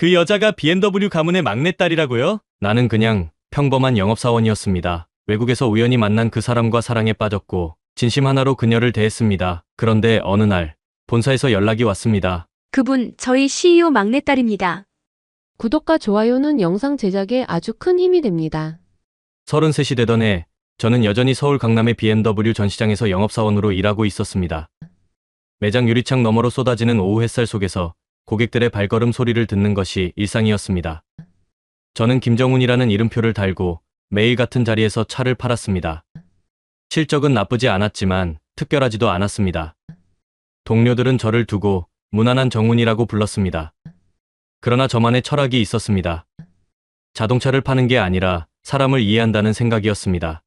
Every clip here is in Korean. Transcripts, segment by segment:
그 여자가 BMW 가문의 막내딸이라고요? 나는 그냥 평범한 영업사원이었습니다. 외국에서 우연히 만난 그 사람과 사랑에 빠졌고 진심 하나로 그녀를 대했습니다. 그런데 어느 날 본사에서 연락이 왔습니다. 그분, 저희 CEO 막내딸입니다. 구독과 좋아요는 영상 제작에 아주 큰 힘이 됩니다. 33이 되던 해 저는 여전히 서울 강남의 BMW 전시장에서 영업사원으로 일하고 있었습니다. 매장 유리창 너머로 쏟아지는 오후 햇살 속에서 고객들의 발걸음 소리를 듣는 것이 일상이었습니다. 저는 김정훈이라는 이름표를 달고 매일 같은 자리에서 차를 팔았습니다. 실적은 나쁘지 않았지만 특별하지도 않았습니다. 동료들은 저를 두고 무난한 정훈이라고 불렀습니다. 그러나 저만의 철학이 있었습니다. 자동차를 파는 게 아니라 사람을 이해한다는 생각이었습니다.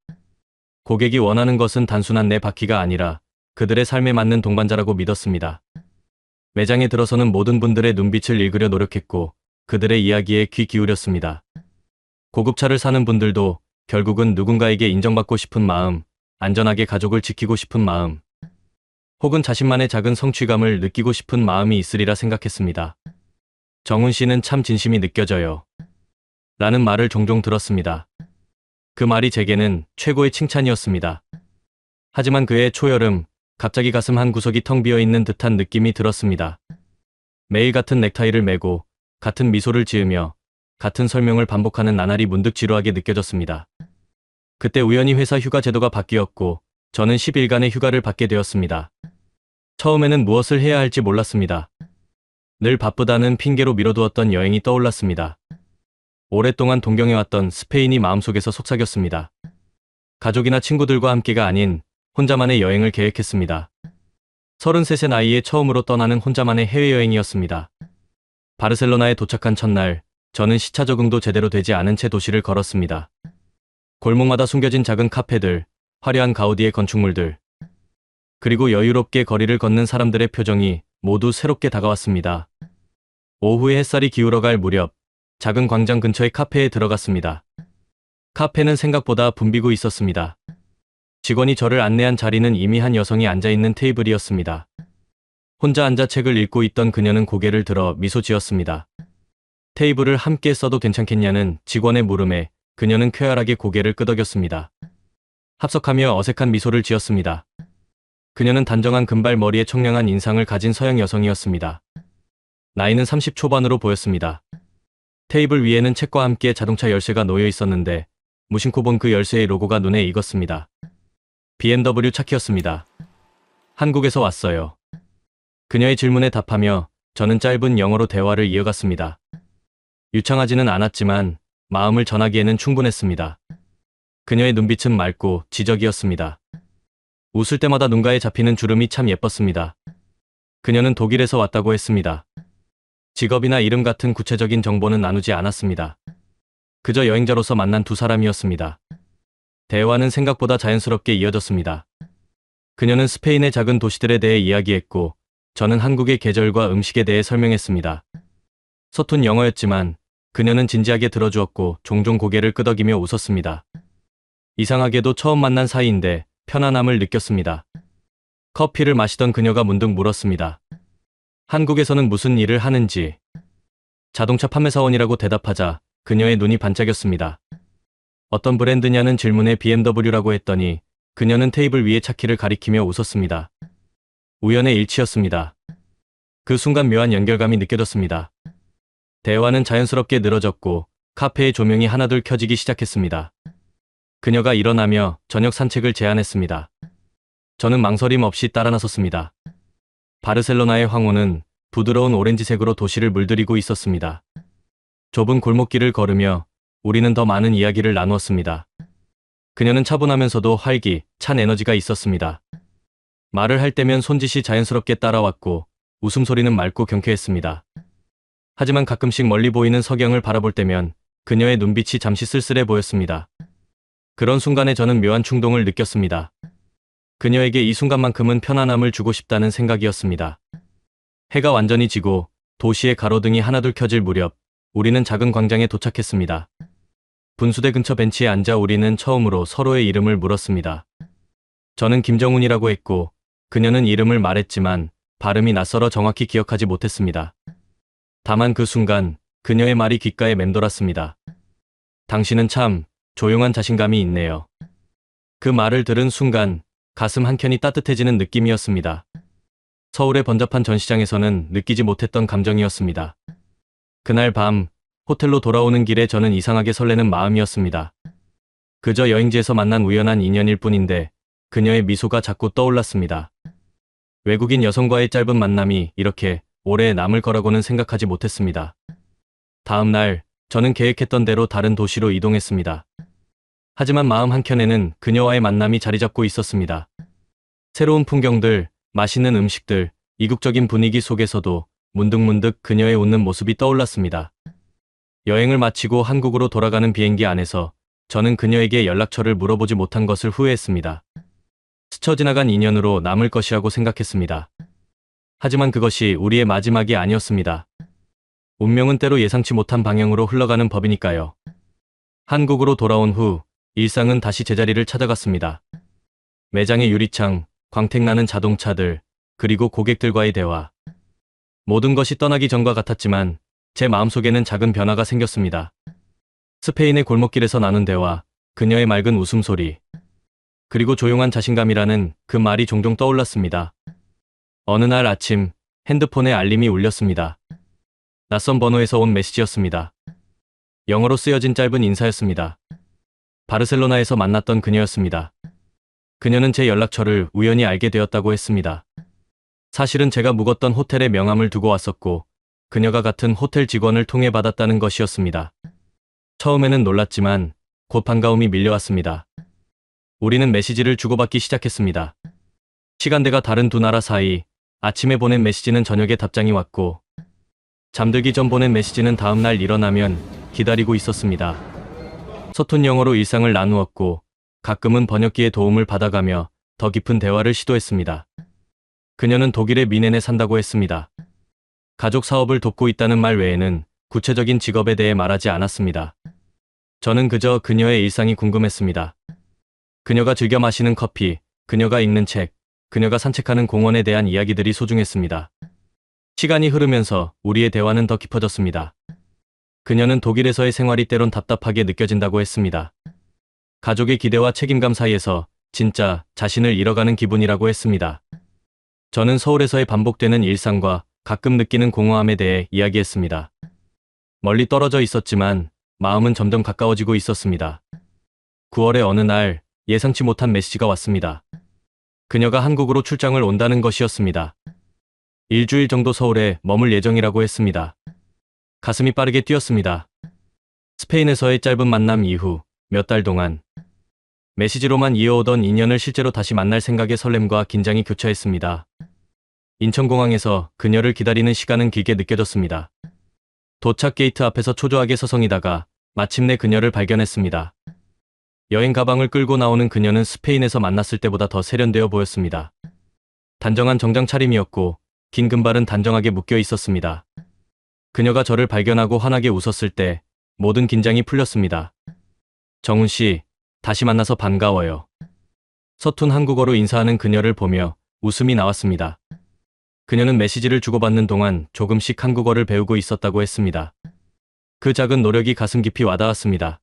고객이 원하는 것은 단순한 내 바퀴가 아니라 그들의 삶에 맞는 동반자라고 믿었습니다. 매장에 들어서는 모든 분들의 눈빛을 읽으려 노력했고 그들의 이야기에 귀 기울였습니다. 고급차를 사는 분들도 결국은 누군가에게 인정받고 싶은 마음, 안전하게 가족을 지키고 싶은 마음, 혹은 자신만의 작은 성취감을 느끼고 싶은 마음이 있으리라 생각했습니다. 정훈 씨는 참 진심이 느껴져요. 라는 말을 종종 들었습니다. 그 말이 제게는 최고의 칭찬이었습니다. 하지만 그해 초여름, 갑자기 가슴 한 구석이 텅 비어 있는 듯한 느낌이 들었습니다. 매일 같은 넥타이를 매고 같은 미소를 지으며 같은 설명을 반복하는 나날이 문득 지루하게 느껴졌습니다. 그때 우연히 회사 휴가 제도가 바뀌었고 저는 10일간의 휴가를 받게 되었습니다. 처음에는 무엇을 해야 할지 몰랐습니다. 늘 바쁘다는 핑계로 미뤄두었던 여행이 떠올랐습니다. 오랫동안 동경해왔던 스페인이 마음속에서 속삭였습니다. 가족이나 친구들과 함께가 아닌 혼자만의 여행을 계획했습니다. 33세 나이에 처음으로 떠나는 혼자만의 해외여행이었습니다. 바르셀로나에 도착한 첫날, 저는 시차 적응도 제대로 되지 않은 채 도시를 걸었습니다. 골목마다 숨겨진 작은 카페들, 화려한 가우디의 건축물들, 그리고 여유롭게 거리를 걷는 사람들의 표정이 모두 새롭게 다가왔습니다. 오후에 햇살이 기울어갈 무렵, 작은 광장 근처의 카페에 들어갔습니다. 카페는 생각보다 붐비고 있었습니다. 직원이 저를 안내한 자리는 이미 한 여성이 앉아있는 테이블이었습니다. 혼자 앉아 책을 읽고 있던 그녀는 고개를 들어 미소 지었습니다. 테이블을 함께 써도 괜찮겠냐는 직원의 물음에 그녀는 쾌활하게 고개를 끄덕였습니다. 합석하며 어색한 미소를 지었습니다. 그녀는 단정한 금발 머리에 청량한 인상을 가진 서양 여성이었습니다. 나이는 30 초반으로 보였습니다. 테이블 위에는 책과 함께 자동차 열쇠가 놓여 있었는데 무심코 본 그 열쇠의 로고가 눈에 익었습니다. BMW 차키였습니다. 한국에서 왔어요. 그녀의 질문에 답하며 저는 짧은 영어로 대화를 이어갔습니다. 유창하지는 않았지만 마음을 전하기에는 충분했습니다. 그녀의 눈빛은 맑고 지적이었습니다. 웃을 때마다 눈가에 잡히는 주름이 참 예뻤습니다. 그녀는 독일에서 왔다고 했습니다. 직업이나 이름 같은 구체적인 정보는 나누지 않았습니다. 그저 여행자로서 만난 두 사람이었습니다. 대화는 생각보다 자연스럽게 이어졌습니다. 그녀는 스페인의 작은 도시들에 대해 이야기했고 저는 한국의 계절과 음식에 대해 설명했습니다. 서툰 영어였지만 그녀는 진지하게 들어주었고 종종 고개를 끄덕이며 웃었습니다. 이상하게도 처음 만난 사이인데 편안함을 느꼈습니다. 커피를 마시던 그녀가 문득 물었습니다. 한국에서는 무슨 일을 하는지. 자동차 판매사원이라고 대답하자 그녀의 눈이 반짝였습니다. 어떤 브랜드냐는 질문에 BMW라고 했더니 그녀는 테이블 위의 차키를 가리키며 웃었습니다. 우연의 일치였습니다. 그 순간 묘한 연결감이 느껴졌습니다. 대화는 자연스럽게 늘어졌고 카페의 조명이 하나둘 켜지기 시작했습니다. 그녀가 일어나며 저녁 산책을 제안했습니다. 저는 망설임 없이 따라 나섰습니다. 바르셀로나의 황혼은 부드러운 오렌지색으로 도시를 물들이고 있었습니다. 좁은 골목길을 걸으며 우리는 더 많은 이야기를 나누었습니다. 그녀는 차분하면서도 찬 에너지가 있었습니다. 말을 할 때면 손짓이 자연스럽게 따라왔고 웃음소리는 맑고 경쾌했습니다. 하지만 가끔씩 멀리 보이는 석양을 바라볼 때면 그녀의 눈빛이 잠시 쓸쓸해 보였습니다. 그런 순간에 저는 묘한 충동을 느꼈습니다. 그녀에게 이 순간만큼은 편안함을 주고 싶다는 생각이었습니다. 해가 완전히 지고 도시의 가로등이 하나둘 켜질 무렵 우리는 작은 광장에 도착했습니다. 분수대 근처 벤치에 앉아 우리는 처음으로 서로의 이름을 물었습니다. 저는 김정훈이라고 했고 그녀는 이름을 말했지만 발음이 낯설어 정확히 기억하지 못했습니다. 다만 그 순간 그녀의 말이 귓가에 맴돌았습니다. 당신은 참 조용한 자신감이 있네요. 그 말을 들은 순간 가슴 한켠이 따뜻해지는 느낌이었습니다. 서울의 번잡한 전시장에서는 느끼지 못했던 감정이었습니다. 그날 밤 호텔로 돌아오는 길에 저는 이상하게 설레는 마음이었습니다. 그저 여행지에서 만난 우연한 인연일 뿐인데 그녀의 미소가 자꾸 떠올랐습니다. 외국인 여성과의 짧은 만남이 이렇게 오래 남을 거라고는 생각하지 못했습니다. 다음 날 저는 계획했던 대로 다른 도시로 이동했습니다. 하지만 마음 한켠에는 그녀와의 만남이 자리 잡고 있었습니다. 새로운 풍경들, 맛있는 음식들, 이국적인 분위기 속에서도 문득문득 그녀의 웃는 모습이 떠올랐습니다. 여행을 마치고 한국으로 돌아가는 비행기 안에서 저는 그녀에게 연락처를 물어보지 못한 것을 후회했습니다. 스쳐 지나간 인연으로 남을 것이라고 생각했습니다. 하지만 그것이 우리의 마지막이 아니었습니다. 운명은 때로 예상치 못한 방향으로 흘러가는 법이니까요. 한국으로 돌아온 후 일상은 다시 제자리를 찾아갔습니다. 매장의 유리창, 광택나는 자동차들, 그리고 고객들과의 대화. 모든 것이 떠나기 전과 같았지만 제 마음속에는 작은 변화가 생겼습니다. 스페인의 골목길에서 나눈 대화, 그녀의 맑은 웃음소리, 그리고 조용한 자신감이라는 그 말이 종종 떠올랐습니다. 어느 날 아침 핸드폰에 알림이 울렸습니다. 낯선 번호에서 온 메시지였습니다. 영어로 쓰여진 짧은 인사였습니다. 바르셀로나에서 만났던 그녀였습니다. 그녀는 제 연락처를 우연히 알게 되었다고 했습니다. 사실은 제가 묵었던 호텔에 명함을 두고 왔었고 그녀가 같은 호텔 직원을 통해 받았다는 것이었습니다. 처음에는 놀랐지만 곧 반가움이 밀려왔습니다. 우리는 메시지를 주고받기 시작했습니다. 시간대가 다른 두 나라 사이, 아침에 보낸 메시지는 저녁에 답장이 왔고 잠들기 전 보낸 메시지는 다음 날 일어나면 기다리고 있었습니다. 서툰 영어로 일상을 나누었고 가끔은 번역기의 도움을 받아가며 더 깊은 대화를 시도했습니다. 그녀는 독일의 미넨에 산다고 했습니다. 가족 사업을 돕고 있다는 말 외에는 구체적인 직업에 대해 말하지 않았습니다. 저는 그저 그녀의 일상이 궁금했습니다. 그녀가 즐겨 마시는 커피, 그녀가 읽는 책, 그녀가 산책하는 공원에 대한 이야기들이 소중했습니다. 시간이 흐르면서 우리의 대화는 더 깊어졌습니다. 그녀는 독일에서의 생활이 때론 답답하게 느껴진다고 했습니다. 가족의 기대와 책임감 사이에서 진짜 자신을 잃어가는 기분이라고 했습니다. 저는 서울에서의 반복되는 일상과 가끔 느끼는 공허함에 대해 이야기했습니다. 멀리 떨어져 있었지만 마음은 점점 가까워지고 있었습니다. 9월의 어느 날 예상치 못한 메시지가 왔습니다. 그녀가 한국으로 출장을 온다는 것이었습니다. 일주일 정도 서울에 머물 예정이라고 했습니다. 가슴이 빠르게 뛰었습니다. 스페인에서의 짧은 만남 이후 몇 달 동안 메시지로만 이어오던 인연을 실제로 다시 만날 생각에 설렘과 긴장이 교차했습니다. 인천공항에서 그녀를 기다리는 시간은 길게 느껴졌습니다. 도착 게이트 앞에서 초조하게 서성이다가 마침내 그녀를 발견했습니다. 여행 가방을 끌고 나오는 그녀는 스페인에서 만났을 때보다 더 세련되어 보였습니다. 단정한 정장 차림이었고 긴 금발은 단정하게 묶여 있었습니다. 그녀가 저를 발견하고 환하게 웃었을 때 모든 긴장이 풀렸습니다. 정훈 씨, 다시 만나서 반가워요. 서툰 한국어로 인사하는 그녀를 보며 웃음이 나왔습니다. 그녀는 메시지를 주고받는 동안 조금씩 한국어를 배우고 있었다고 했습니다. 그 작은 노력이 가슴 깊이 와닿았습니다.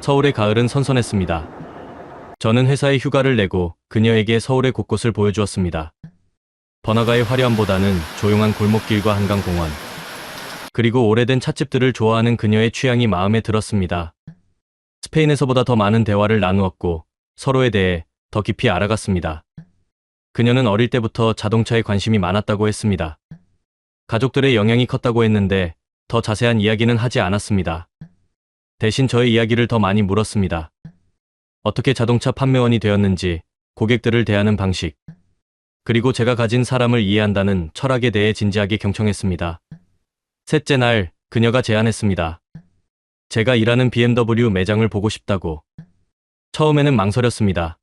서울의 가을은 선선했습니다. 저는 회사에 휴가를 내고 그녀에게 서울의 곳곳을 보여주었습니다. 번화가의 화려함보다는 조용한 골목길과 한강공원, 그리고 오래된 찻집들을 좋아하는 그녀의 취향이 마음에 들었습니다. 스페인에서보다 더 많은 대화를 나누었고 서로에 대해 더 깊이 알아갔습니다. 그녀는 어릴 때부터 자동차에 관심이 많았다고 했습니다. 가족들의 영향이 컸다고 했는데 더 자세한 이야기는 하지 않았습니다. 대신 저의 이야기를 더 많이 물었습니다. 어떻게 자동차 판매원이 되었는지, 고객들을 대하는 방식, 그리고 제가 가진 사람을 이해한다는 철학에 대해 진지하게 경청했습니다. 셋째 날, 그녀가 제안했습니다. 제가 일하는 BMW 매장을 보고 싶다고. 처음에는 망설였습니다.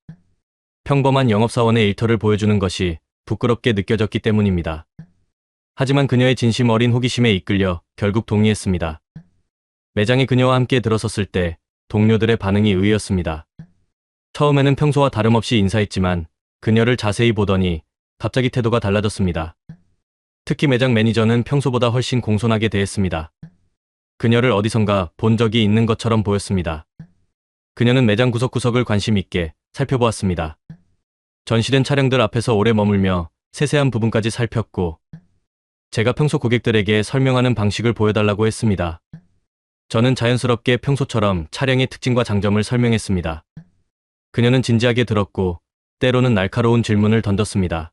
평범한 영업사원의 일터를 보여주는 것이 부끄럽게 느껴졌기 때문입니다. 하지만 그녀의 진심 어린 호기심에 이끌려 결국 동의했습니다. 매장에 그녀와 함께 들어섰을 때 동료들의 반응이 의외였습니다. 처음에는 평소와 다름없이 인사했지만 그녀를 자세히 보더니 갑자기 태도가 달라졌습니다. 특히 매장 매니저는 평소보다 훨씬 공손하게 대했습니다. 그녀를 어디선가 본 적이 있는 것처럼 보였습니다. 그녀는 매장 구석구석을 관심 있게 살펴보았습니다. 전시된 차량들 앞에서 오래 머물며 세세한 부분까지 살폈고 제가 평소 고객들에게 설명하는 방식을 보여달라고 했습니다. 저는 자연스럽게 평소처럼 차량의 특징과 장점을 설명했습니다. 그녀는 진지하게 들었고 때로는 날카로운 질문을 던졌습니다.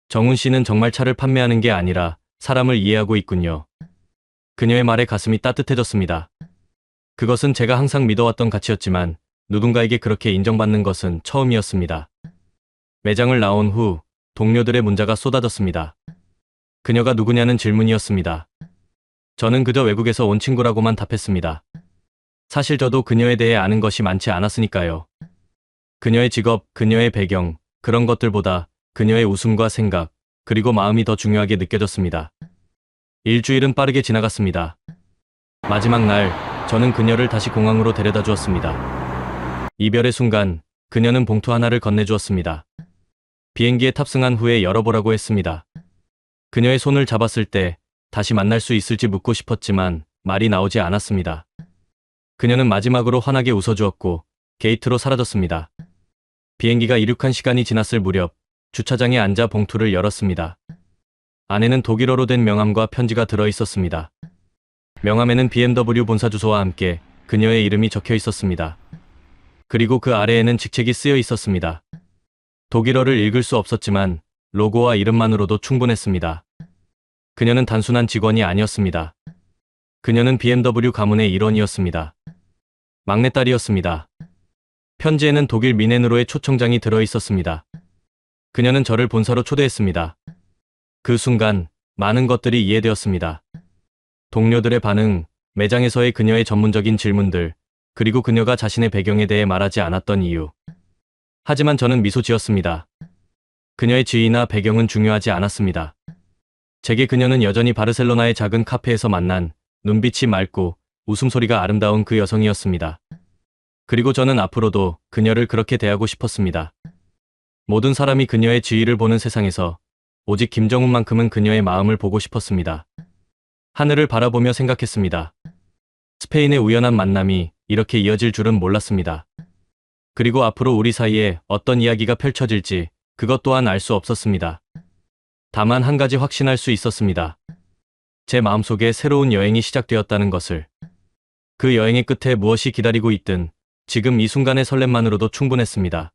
정훈 씨는 정말 차를 판매하는 게 아니라 사람을 이해하고 있군요. 그녀의 말에 가슴이 따뜻해졌습니다. 그것은 제가 항상 믿어왔던 가치였지만 누군가에게 그렇게 인정받는 것은 처음이었습니다. 매장을 나온 후 동료들의 문자가 쏟아졌습니다. 그녀가 누구냐는 질문이었습니다. 저는 그저 외국에서 온 친구라고만 답했습니다. 사실 저도 그녀에 대해 아는 것이 많지 않았으니까요. 그녀의 직업, 그녀의 배경, 그런 것들보다 그녀의 웃음과 생각, 그리고 마음이 더 중요하게 느껴졌습니다. 일주일은 빠르게 지나갔습니다. 마지막 날, 저는 그녀를 다시 공항으로 데려다 주었습니다. 이별의 순간, 그녀는 봉투 하나를 건네주었습니다. 비행기에 탑승한 후에 열어보라고 했습니다. 그녀의 손을 잡았을 때 다시 만날 수 있을지 묻고 싶었지만 말이 나오지 않았습니다. 그녀는 마지막으로 환하게 웃어주었고 게이트로 사라졌습니다. 비행기가 이륙한 시간이 지났을 무렵 주차장에 앉아 봉투를 열었습니다. 안에는 독일어로 된 명함과 편지가 들어 있었습니다. 명함에는 BMW 본사 주소와 함께 그녀의 이름이 적혀 있었습니다. 그리고 그 아래에는 직책이 쓰여 있었습니다. 독일어를 읽을 수 없었지만 로고와 이름만으로도 충분했습니다. 그녀는 단순한 직원이 아니었습니다. 그녀는 BMW 가문의 일원이었습니다. 막내딸이었습니다. 편지에는 독일 미넨으로의 초청장이 들어 있었습니다. 그녀는 저를 본사로 초대했습니다. 그 순간 많은 것들이 이해되었습니다. 동료들의 반응, 매장에서의 그녀의 전문적인 질문들, 그리고 그녀가 자신의 배경에 대해 말하지 않았던 이유. 하지만 저는 미소 지었습니다. 그녀의 지위나 배경은 중요하지 않았습니다. 제게 그녀는 여전히 바르셀로나의 작은 카페에서 만난 눈빛이 맑고 웃음소리가 아름다운 그 여성이었습니다. 그리고 저는 앞으로도 그녀를 그렇게 대하고 싶었습니다. 모든 사람이 그녀의 지위를 보는 세상에서 오직 김정훈만큼은 그녀의 마음을 보고 싶었습니다. 하늘을 바라보며 생각했습니다. 스페인의 우연한 만남이 이렇게 이어질 줄은 몰랐습니다. 그리고 앞으로 우리 사이에 어떤 이야기가 펼쳐질지 그것 또한 알 수 없었습니다. 다만 한 가지 확신할 수 있었습니다. 제 마음속에 새로운 여행이 시작되었다는 것을. 그 여행의 끝에 무엇이 기다리고 있든 지금 이 순간의 설렘만으로도 충분했습니다.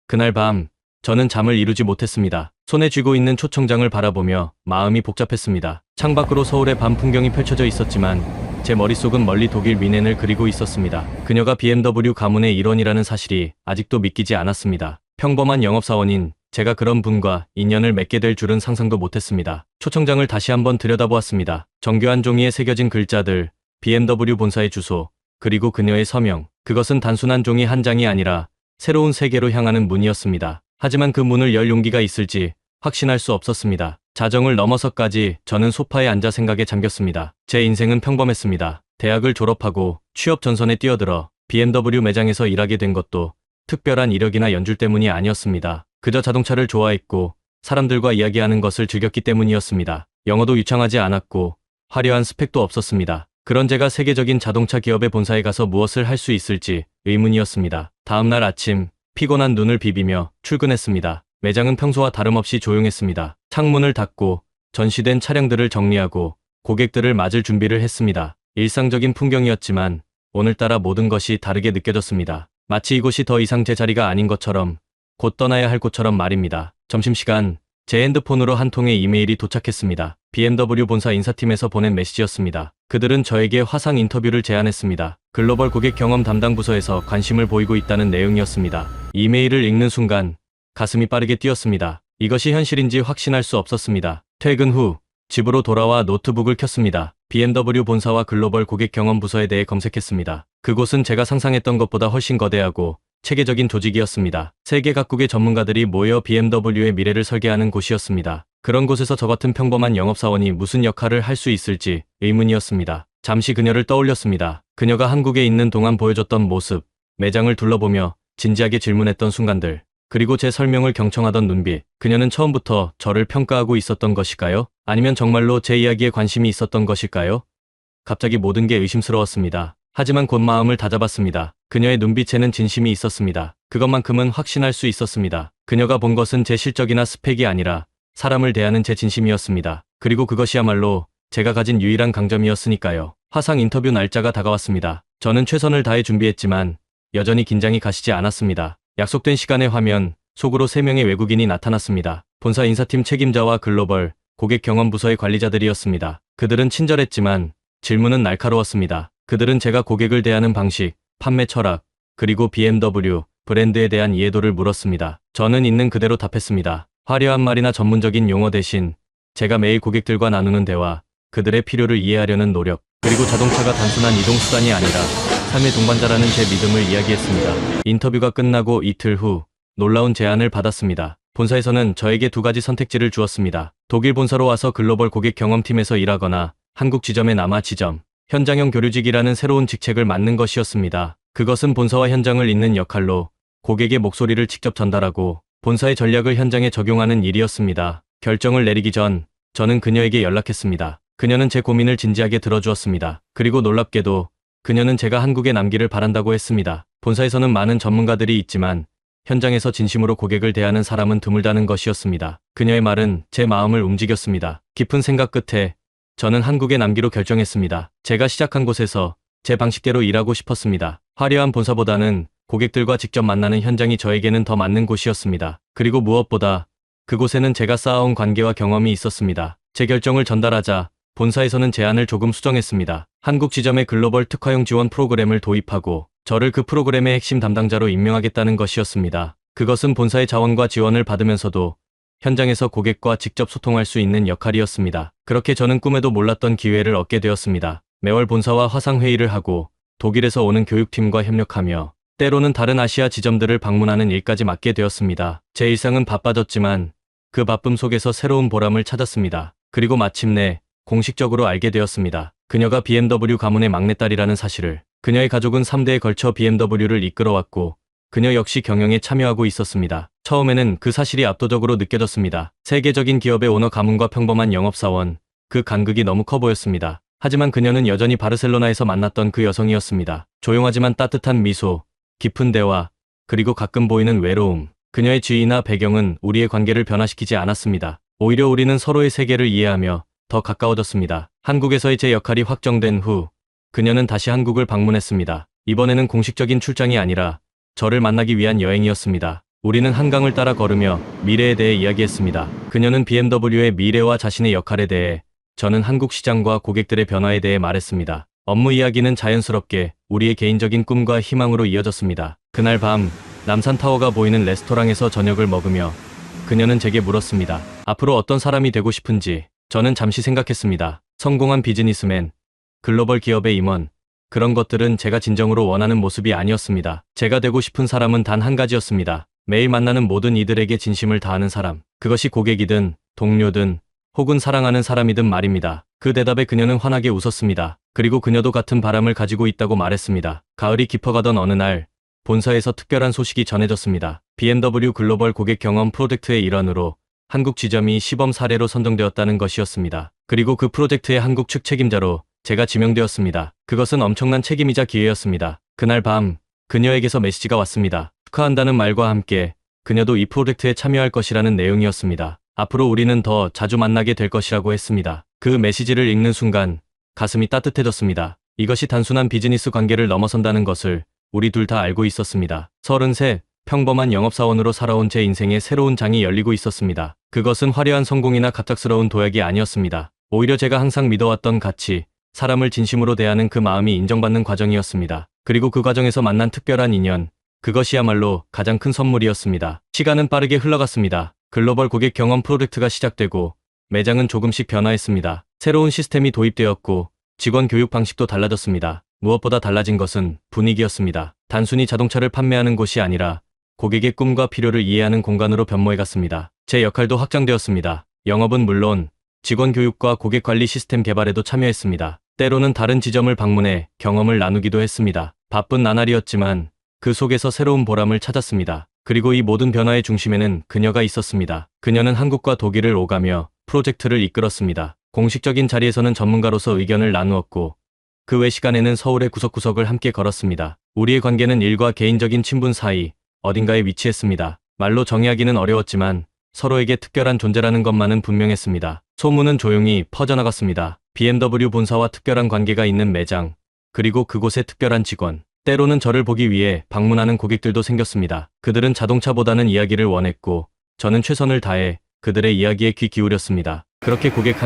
그날 밤 저는 잠을 이루지 못했습니다. 손에 쥐고 있는 초청장을 바라보며 마음이 복잡했습니다. 창밖으로 서울의 밤 풍경이 펼쳐져 있었지만 제 머릿속은 멀리 독일 미넨을 그리고 있었습니다. 그녀가 BMW 가문의 일원이라는 사실이 아직도 믿기지 않았습니다. 평범한 영업사원인 제가 그런 분과 인연을 맺게 될 줄은 상상도 못했습니다. 초청장을 다시 한번 들여다보았습니다. 정교한 종이에 새겨진 글자들, BMW 본사의 주소, 그리고 그녀의 서명. 그것은 단순한 종이 한 장이 아니라 새로운 세계로 향하는 문이었습니다. 하지만 그 문을 열 용기가 있을지 확신할 수 없었습니다. 자정을 넘어서까지 저는 소파에 앉아 생각에 잠겼습니다. 제 인생은 평범했습니다. 대학을 졸업하고 취업 전선에 뛰어들어 BMW 매장에서 일하게 된 것도 특별한 이력이나 연줄 때문이 아니었습니다. 그저 자동차를 좋아했고 사람들과 이야기하는 것을 즐겼기 때문이었습니다. 영어도 유창하지 않았고 화려한 스펙도 없었습니다. 그런 제가 세계적인 자동차 기업의 본사에 가서 무엇을 할 수 있을지 의문이었습니다. 다음 날 아침 피곤한 눈을 비비며 출근했습니다. 매장은 평소와 다름없이 조용했습니다. 창문을 닫고 전시된 차량들을 정리하고 고객들을 맞을 준비를 했습니다. 일상적인 풍경이었지만 오늘따라 모든 것이 다르게 느껴졌습니다. 마치 이곳이 더 이상 제 자리가 아닌 것처럼 곧 떠나야 할 곳처럼 말입니다. 점심시간 제 핸드폰으로 한 통의 이메일이 도착했습니다. BMW 본사 인사팀에서 보낸 메시지였습니다. 그들은 저에게 화상 인터뷰를 제안했습니다. 글로벌 고객 경험 담당 부서에서 관심을 보이고 있다는 내용이었습니다. 이메일을 읽는 순간 가슴이 빠르게 뛰었습니다. 이것이 현실인지 확신할 수 없었습니다. 퇴근 후 집으로 돌아와 노트북을 켰습니다. BMW 본사와 글로벌 고객 경험 부서에 대해 검색했습니다. 그곳은 제가 상상했던 것보다 훨씬 거대하고 체계적인 조직이었습니다. 세계 각국의 전문가들이 모여 BMW의 미래를 설계하는 곳이었습니다. 그런 곳에서 저 같은 평범한 영업사원이 무슨 역할을 할 수 있을지 의문이었습니다. 잠시 그녀를 떠올렸습니다. 그녀가 한국에 있는 동안 보여줬던 모습, 매장을 둘러보며 진지하게 질문했던 순간들, 그리고 제 설명을 경청하던 눈빛. 그녀는 처음부터 저를 평가하고 있었던 것일까요? 아니면 정말로 제 이야기에 관심이 있었던 것일까요? 갑자기 모든 게 의심스러웠습니다. 하지만 곧 마음을 다잡았습니다. 그녀의 눈빛에는 진심이 있었습니다. 그것만큼은 확신할 수 있었습니다. 그녀가 본 것은 제 실적이나 스펙이 아니라 사람을 대하는 제 진심이었습니다. 그리고 그것이야말로 제가 가진 유일한 강점이었으니까요. 화상 인터뷰 날짜가 다가왔습니다. 저는 최선을 다해 준비했지만 여전히 긴장이 가시지 않았습니다. 약속된 시간에 화면 속으로 3명의 외국인이 나타났습니다. 본사 인사팀 책임자와 글로벌 고객 경험 부서의 관리자들이었습니다. 그들은 친절했지만 질문은 날카로웠습니다. 그들은 제가 고객을 대하는 방식, 판매 철학, 그리고 BMW 브랜드에 대한 이해도를 물었습니다. 저는 있는 그대로 답했습니다. 화려한 말이나 전문적인 용어 대신 제가 매일 고객들과 나누는 대화, 그들의 필요를 이해하려는 노력, 그리고 자동차가 단순한 이동수단이 아니라 삶의 동반자라는 제 믿음을 이야기했습니다. 인터뷰가 끝나고 이틀 후 놀라운 제안을 받았습니다. 본사에서는 저에게 2가지 선택지를 주었습니다. 독일 본사로 와서 글로벌 고객 경험팀에서 일하거나 한국 지점에 남아 지점, 현장형 교류직이라는 새로운 직책을 맡는 것이었습니다. 그것은 본사와 현장을 잇는 역할로 고객의 목소리를 직접 전달하고 본사의 전략을 현장에 적용하는 일이었습니다. 결정을 내리기 전 저는 그녀에게 연락했습니다. 그녀는 제 고민을 진지하게 들어주었습니다. 그리고 놀랍게도 그녀는 제가 한국에 남기를 바란다고 했습니다. 본사에서는 많은 전문가들이 있지만 현장에서 진심으로 고객을 대하는 사람은 드물다는 것이었습니다. 그녀의 말은 제 마음을 움직였습니다. 깊은 생각 끝에 저는 한국에 남기로 결정했습니다. 제가 시작한 곳에서 제 방식대로 일하고 싶었습니다. 화려한 본사보다는 고객들과 직접 만나는 현장이 저에게는 더 맞는 곳이었습니다. 그리고 무엇보다 그곳에는 제가 쌓아온 관계와 경험이 있었습니다. 제 결정을 전달하자 본사에서는 제안을 조금 수정했습니다. 한국 지점의 글로벌 특화용 지원 프로그램을 도입하고 저를 그 프로그램의 핵심 담당자로 임명하겠다는 것이었습니다. 그것은 본사의 자원과 지원을 받으면서도 현장에서 고객과 직접 소통할 수 있는 역할이었습니다. 그렇게 저는 꿈에도 몰랐던 기회를 얻게 되었습니다. 매월 본사와 화상회의를 하고 독일에서 오는 교육팀과 협력하며 때로는 다른 아시아 지점들을 방문하는 일까지 맡게 되었습니다. 제 일상은 바빠졌지만 그 바쁨 속에서 새로운 보람을 찾았습니다. 그리고 마침내 공식적으로 알게 되었습니다. 그녀가 BMW 가문의 막내딸이라는 사실을. 그녀의 가족은 3대에 걸쳐 BMW를 이끌어왔고 그녀 역시 경영에 참여하고 있었습니다. 처음에는 그 사실이 압도적으로 느껴졌습니다. 세계적인 기업의 오너 가문과 평범한 영업사원, 그 간극이 너무 커 보였습니다. 하지만 그녀는 여전히 바르셀로나에서 만났던 그 여성이었습니다. 조용하지만 따뜻한 미소, 깊은 대화, 그리고 가끔 보이는 외로움. 그녀의 지위나 배경은 우리의 관계를 변화시키지 않았습니다. 오히려 우리는 서로의 세계를 이해하며 더 가까워졌습니다. 한국에서의 제 역할이 확정된 후 그녀는 다시 한국을 방문했습니다. 이번에는 공식적인 출장이 아니라 저를 만나기 위한 여행이었습니다. 우리는 한강을 따라 걸으며 미래에 대해 이야기했습니다. 그녀는 BMW의 미래와 자신의 역할에 대해, 저는 한국 시장과 고객들의 변화에 대해 말했습니다. 업무 이야기는 자연스럽게 우리의 개인적인 꿈과 희망으로 이어졌습니다. 그날 밤 남산타워가 보이는 레스토랑에서 저녁을 먹으며 그녀는 제게 물었습니다. 앞으로 어떤 사람이 되고 싶은지. 저는 잠시 생각했습니다. 성공한 비즈니스맨, 글로벌 기업의 임원, 그런 것들은 제가 진정으로 원하는 모습이 아니었습니다. 제가 되고 싶은 사람은 단 한 가지였습니다. 매일 만나는 모든 이들에게 진심을 다하는 사람. 그것이 고객이든 동료든 혹은 사랑하는 사람이든 말입니다. 그 대답에 그녀는 환하게 웃었습니다. 그리고 그녀도 같은 바람을 가지고 있다고 말했습니다. 가을이 깊어가던 어느 날 본사에서 특별한 소식이 전해졌습니다. BMW 글로벌 고객 경험 프로젝트의 일환으로 한국 지점이 시범 사례로 선정되었다는 것이었습니다. 그리고 그 프로젝트의 한국 측 책임자로 제가 지명되었습니다. 그것은 엄청난 책임이자 기회였습니다. 그날 밤 그녀에게서 메시지가 왔습니다. 축하한다는 말과 함께 그녀도 이 프로젝트에 참여할 것이라는 내용이었습니다. 앞으로 우리는 더 자주 만나게 될 것이라고 했습니다. 그 메시지를 읽는 순간 가슴이 따뜻해졌습니다. 이것이 단순한 비즈니스 관계를 넘어선다는 것을 우리 둘 다 알고 있었습니다. 33, 평범한 영업사원으로 살아온 제 인생에 새로운 장이 열리고 있었습니다. 그것은 화려한 성공이나 갑작스러운 도약이 아니었습니다. 오히려 제가 항상 믿어왔던 가치, 사람을 진심으로 대하는 그 마음이 인정받는 과정이었습니다. 그리고 그 과정에서 만난 특별한 인연, 그것이야말로 가장 큰 선물이었습니다. 시간은 빠르게 흘러갔습니다. 글로벌 고객 경험 프로젝트가 시작되고 매장은 조금씩 변화했습니다. 새로운 시스템이 도입되었고 직원 교육 방식도 달라졌습니다. 무엇보다 달라진 것은 분위기였습니다. 단순히 자동차를 판매하는 곳이 아니라 고객의 꿈과 필요를 이해하는 공간으로 변모해갔습니다. 제 역할도 확장되었습니다. 영업은 물론 직원 교육과 고객 관리 시스템 개발에도 참여했습니다. 때로는 다른 지점을 방문해 경험을 나누기도 했습니다. 바쁜 나날이었지만 그 속에서 새로운 보람을 찾았습니다. 그리고 이 모든 변화의 중심에는 그녀가 있었습니다. 그녀는 한국과 독일을 오가며 프로젝트를 이끌었습니다. 공식적인 자리에서는 전문가로서 의견을 나누었고 그 외 시간에는 서울의 구석구석을 함께 걸었습니다. 우리의 관계는 일과 개인적인 친분 사이 어딘가에 위치했습니다. 말로 정의하기는 어려웠지만 서로에게 특별한 존재라는 것만은 분명했습니다. 소문은 조용히 퍼져나갔습니다. BMW 본사와 특별한 관계가 있는 매장, 그리고 그곳의 특별한 직원, 때로는 저를 보기 위해 방문하는 고객들도 생겼습니다. 그들은 자동차보다는 이야기를 원했고 저는 최선을 다해 그들의 이야기에 귀 기울였습니다. 그렇게 고객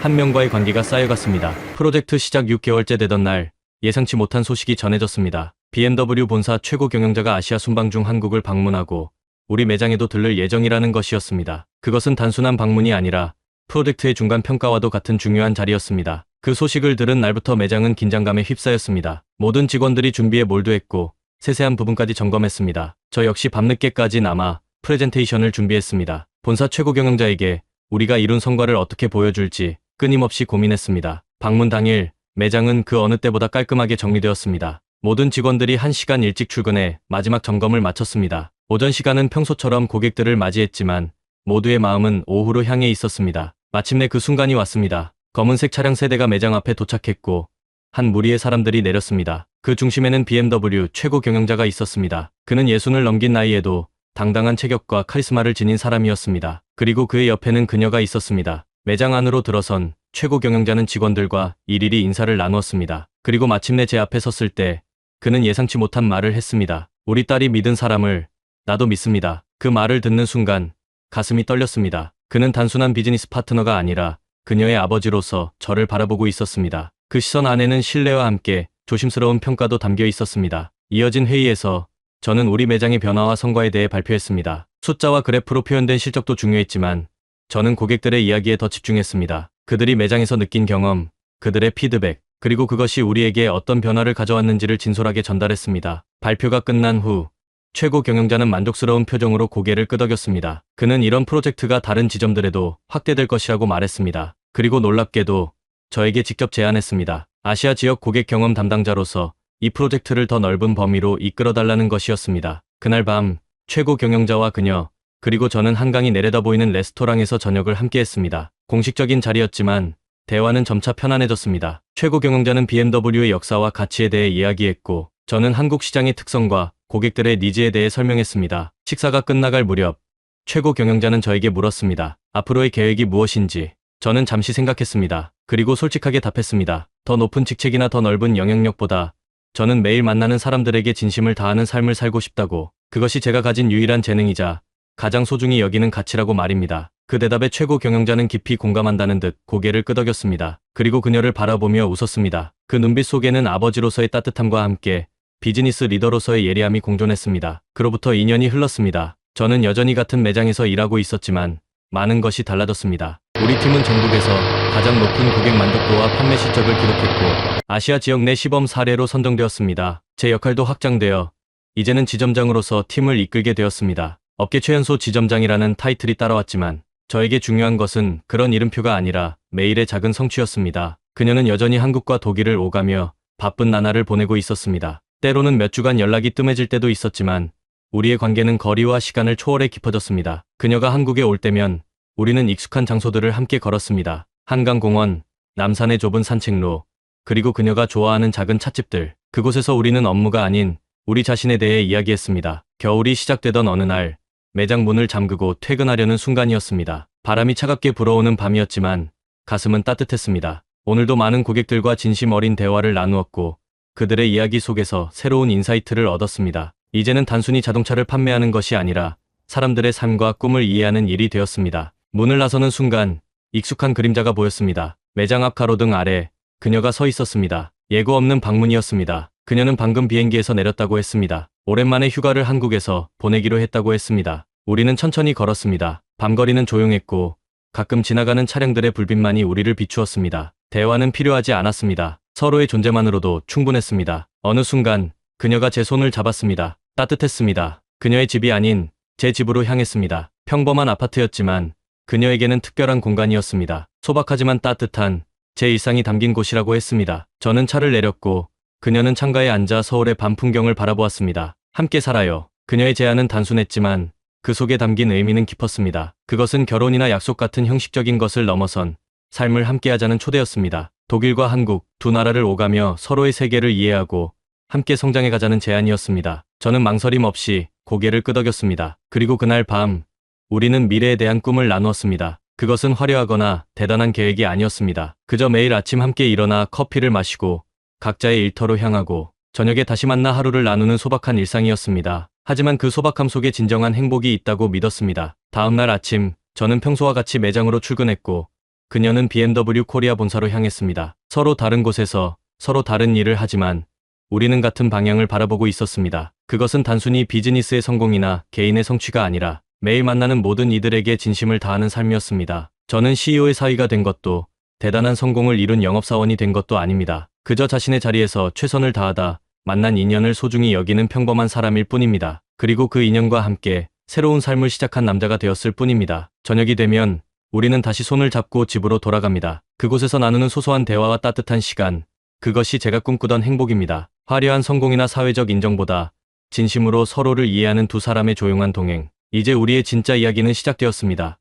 한 명과의 관계가 쌓여갔습니다. 프로젝트 시작 6개월째 되던 날 예상치 못한 소식이 전해졌습니다. BMW 본사 최고 경영자가 아시아 순방 중 한국을 방문하고 우리 매장에도 들를 예정이라는 것이었습니다. 그것은 단순한 방문이 아니라 프로젝트의 중간 평가와도 같은 중요한 자리였습니다. 그 소식을 들은 날부터 매장은 긴장감에 휩싸였습니다. 모든 직원들이 준비에 몰두했고 세세한 부분까지 점검했습니다. 저 역시 밤늦게까지 남아 프레젠테이션을 준비했습니다. 본사 최고 경영자에게 우리가 이룬 성과를 어떻게 보여줄지 끊임없이 고민했습니다. 방문 당일 매장은 그 어느 때보다 깔끔하게 정리되었습니다. 모든 직원들이 1시간 일찍 출근해 마지막 점검을 마쳤습니다. 오전 시간은 평소처럼 고객들을 맞이했지만 모두의 마음은 오후로 향해 있었습니다. 마침내 그 순간이 왔습니다. 검은색 차량 세대가 매장 앞에 도착했고 한 무리의 사람들이 내렸습니다. 그 중심에는 BMW 최고 경영자가 있었습니다. 그는 60을 넘긴 나이에도 당당한 체격과 카리스마를 지닌 사람이었습니다. 그리고 그의 옆에는 그녀가 있었습니다. 매장 안으로 들어선 최고 경영자는 직원들과 일일이 인사를 나누었습니다. 그리고 마침내 제 앞에 섰을 때 그는 예상치 못한 말을 했습니다. 우리 딸이 믿은 사람을 나도 믿습니다. 그 말을 듣는 순간 가슴이 떨렸습니다. 그는 단순한 비즈니스 파트너가 아니라 그녀의 아버지로서 저를 바라보고 있었습니다. 그 시선 안에는 신뢰와 함께 조심스러운 평가도 담겨 있었습니다. 이어진 회의에서 저는 우리 매장의 변화와 성과에 대해 발표했습니다. 숫자와 그래프로 표현된 실적도 중요했지만 저는 고객들의 이야기에 더 집중했습니다. 그들이 매장에서 느낀 경험, 그들의 피드백, 그리고 그것이 우리에게 어떤 변화를 가져왔는지를 진솔하게 전달했습니다. 발표가 끝난 후 최고 경영자는 만족스러운 표정으로 고개를 끄덕였습니다. 그는 이런 프로젝트가 다른 지점들에도 확대될 것이라고 말했습니다. 그리고 놀랍게도 저에게 직접 제안했습니다. 아시아 지역 고객 경험 담당자로서 이 프로젝트를 더 넓은 범위로 이끌어달라는 것이었습니다. 그날 밤 최고 경영자와 그녀, 그리고 저는 한강이 내려다 보이는 레스토랑에서 저녁을 함께했습니다. 공식적인 자리였지만 대화는 점차 편안해졌습니다. 최고 경영자는 BMW의 역사와 가치에 대해 이야기했고 저는 한국 시장의 특성과 고객들의 니즈에 대해 설명했습니다. 식사가 끝나갈 무렵 최고 경영자는 저에게 물었습니다. 앞으로의 계획이 무엇인지. 저는 잠시 생각했습니다. 그리고 솔직하게 답했습니다. 더 높은 직책이나 더 넓은 영향력보다 저는 매일 만나는 사람들에게 진심을 다하는 삶을 살고 싶다고. 그것이 제가 가진 유일한 재능이자 가장 소중히 여기는 가치라고 말입니다. 그 대답에 최고 경영자는 깊이 공감한다는 듯 고개를 끄덕였습니다. 그리고 그녀를 바라보며 웃었습니다. 그 눈빛 속에는 아버지로서의 따뜻함과 함께 비즈니스 리더로서의 예리함이 공존했습니다. 그로부터 2년이 흘렀습니다. 저는 여전히 같은 매장에서 일하고 있었지만 많은 것이 달라졌습니다. 우리 팀은 전국에서 가장 높은 고객 만족도와 판매 실적을 기록했고 아시아 지역 내 시범 사례로 선정되었습니다. 제 역할도 확장되어 이제는 지점장으로서 팀을 이끌게 되었습니다. 업계 최연소 지점장이라는 타이틀이 따라왔지만 저에게 중요한 것은 그런 이름표가 아니라 매일의 작은 성취였습니다. 그녀는 여전히 한국과 독일을 오가며 바쁜 나날을 보내고 있었습니다. 때로는 몇 주간 연락이 뜸해질 때도 있었지만 우리의 관계는 거리와 시간을 초월해 깊어졌습니다. 그녀가 한국에 올 때면 우리는 익숙한 장소들을 함께 걸었습니다. 한강공원, 남산의 좁은 산책로, 그리고 그녀가 좋아하는 작은 찻집들. 그곳에서 우리는 업무가 아닌 우리 자신에 대해 이야기했습니다. 겨울이 시작되던 어느 날 매장 문을 잠그고 퇴근하려는 순간이었습니다. 바람이 차갑게 불어오는 밤이었지만 가슴은 따뜻했습니다. 오늘도 많은 고객들과 진심 어린 대화를 나누었고 그들의 이야기 속에서 새로운 인사이트를 얻었습니다. 이제는 단순히 자동차를 판매하는 것이 아니라 사람들의 삶과 꿈을 이해하는 일이 되었습니다. 문을 나서는 순간 익숙한 그림자가 보였습니다. 매장 앞 가로등 아래 그녀가 서 있었습니다. 예고 없는 방문이었습니다. 그녀는 방금 비행기에서 내렸다고 했습니다. 오랜만에 휴가를 한국에서 보내기로 했다고 했습니다. 우리는 천천히 걸었습니다. 밤거리는 조용했고 가끔 지나가는 차량들의 불빛만이 우리를 비추었습니다. 대화는 필요하지 않았습니다. 서로의 존재만으로도 충분했습니다. 어느 순간 그녀가 제 손을 잡았습니다. 따뜻했습니다. 그녀의 집이 아닌 제 집으로 향했습니다. 평범한 아파트였지만 그녀에게는 특별한 공간이었습니다. 소박하지만 따뜻한 제 일상이 담긴 곳이라고 했습니다. 저는 차를 내렸고 그녀는 창가에 앉아 서울의 밤 풍경을 바라보았습니다. 함께 살아요. 그녀의 제안은 단순했지만 그 속에 담긴 의미는 깊었습니다. 그것은 결혼이나 약속 같은 형식적인 것을 넘어선 삶을 함께하자는 초대였습니다. 독일과 한국 두 나라를 오가며 서로의 세계를 이해하고 함께 성장해 가자는 제안이었습니다. 저는 망설임 없이 고개를 끄덕였습니다. 그리고 그날 밤 우리는 미래에 대한 꿈을 나누었습니다. 그것은 화려하거나 대단한 계획이 아니었습니다. 그저 매일 아침 함께 일어나 커피를 마시고 각자의 일터로 향하고 저녁에 다시 만나 하루를 나누는 소박한 일상이었습니다. 하지만 그 소박함 속에 진정한 행복이 있다고 믿었습니다. 다음 날 아침 저는 평소와 같이 매장으로 출근했고 그녀는 BMW 코리아 본사로 향했습니다. 서로 다른 곳에서 서로 다른 일을 하지만 우리는 같은 방향을 바라보고 있었습니다. 그것은 단순히 비즈니스의 성공이나 개인의 성취가 아니라 매일 만나는 모든 이들에게 진심을 다하는 삶이었습니다. 저는 CEO의 사위가 된 것도 대단한 성공을 이룬 영업사원이 된 것도 아닙니다. 그저 자신의 자리에서 최선을 다하다 만난 인연을 소중히 여기는 평범한 사람일 뿐입니다. 그리고 그 인연과 함께 새로운 삶을 시작한 남자가 되었을 뿐입니다. 저녁이 되면 우리는 다시 손을 잡고 집으로 돌아갑니다. 그곳에서 나누는 소소한 대화와 따뜻한 시간, 그것이 제가 꿈꾸던 행복입니다. 화려한 성공이나 사회적 인정보다 진심으로 서로를 이해하는 두 사람의 조용한 동행. 이제 우리의 진짜 이야기는 시작되었습니다.